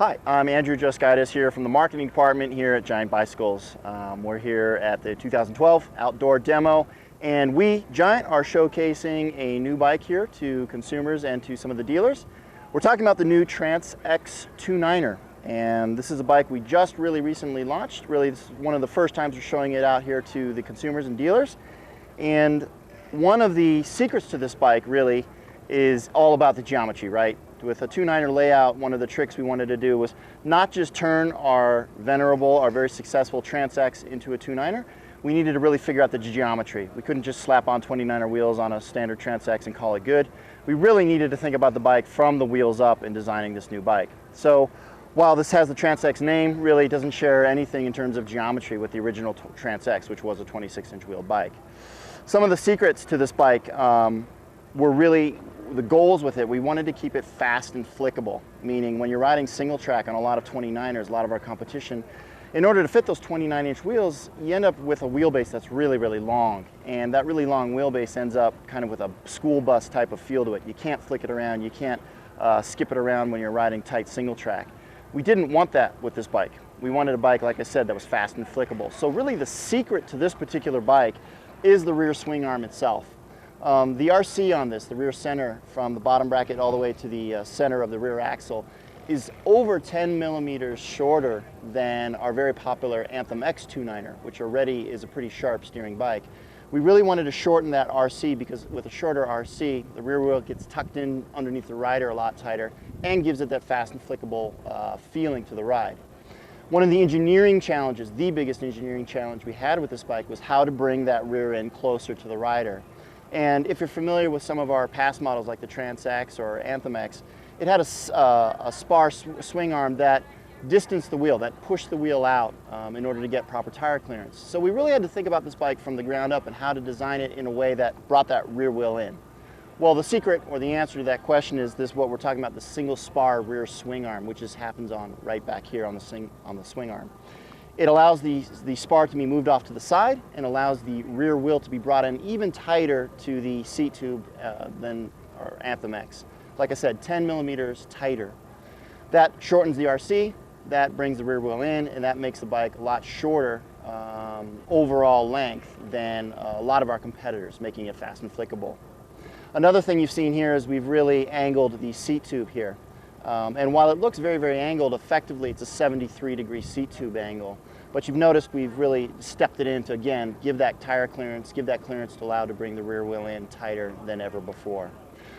Hi, I'm Andrew Juskaitis here from the marketing department here at Giant Bicycles. We're here at the 2012 outdoor demo, and we, Giant, are showcasing a new bike here to consumers and to some of the dealers. We're talking about the new Trance X 29er, and this is a bike we just really recently launched. Really, this is one of the first times we're showing it out here to the consumers and dealers. And one of the secrets to this bike really is all about the geometry, right? With a 29er layout, one of the tricks we wanted to do was not just turn our venerable, our very successful Trance X into a 29er. We needed to really figure out the geometry. We couldn't just slap on 29er wheels on a standard Trance X and call it good. We really needed to think about the bike from the wheels up in designing this new bike. So while this has the Trance X name, really doesn't share anything in terms of geometry with the original Trance X, which was a 26-inch wheel bike. Some of the secrets to this bike were really the goals with it. We wanted to keep it fast and flickable, meaning when you're riding single track on a lot of 29ers, a lot of our competition, in order to fit those 29-inch wheels, you end up with a wheelbase that's really, really long. And that really long wheelbase ends up kind of with a school bus type of feel to it. You can't flick it around, you can't skip it around when you're riding tight single track. We didn't want that with this bike. We wanted a bike, like I said, that was fast and flickable. So really the secret to this particular bike is the rear swing arm itself. The RC on this, the rear center from the bottom bracket all the way to the center of the rear axle, is over 10 millimeters shorter than our very popular Anthem X 29er, which already is a pretty sharp steering bike. We really wanted to shorten that RC because with a shorter RC, the rear wheel gets tucked in underneath the rider a lot tighter and gives it that fast and flickable feeling to the ride. One of the engineering challenges, the biggest engineering challenge we had with this bike, was how to bring that rear end closer to the rider. And if you're familiar with some of our past models like the Trance X or Anthem X, it had a spar swing arm that distanced the wheel, that pushed the wheel out in order to get proper tire clearance. So we really had to think about this bike from the ground up and how to design it in a way that brought that rear wheel in. Well, the secret or the answer to that question is this, what we're talking about, the single spar rear swing arm, which just happens on right back here on the swing arm. It allows the spar to be moved off to the side and allows the rear wheel to be brought in even tighter to the seat tube than our Anthem X. Like I said, 10 millimeters tighter. That shortens the RC, that brings the rear wheel in, and that makes the bike a lot shorter overall length than a lot of our competitors, making it fast and flickable. Another thing you've seen here is we've really angled the seat tube here. And while it looks very, very angled, effectively it's a 73-degree seat tube angle. But you've noticed we've really stepped it in to, again, give that tire clearance, give that clearance to allow to bring the rear wheel in tighter than ever before.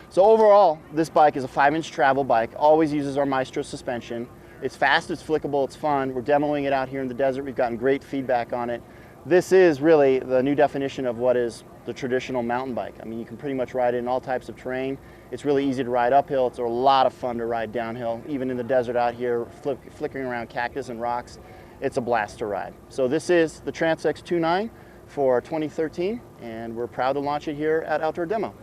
So overall, this bike is a 5-inch travel bike, always uses our Maestro suspension. It's fast, it's flickable, it's fun. We're demoing it out here in the desert. We've gotten great feedback on it. This is really the new definition of what is the traditional mountain bike. I mean, you can pretty much ride it in all types of terrain. It's really easy to ride uphill. It's a lot of fun to ride downhill. Even in the desert out here, flickering around cactus and rocks, it's a blast to ride. So this is the Trance X 29 for 2013, and we're proud to launch it here at Outdoor Demo.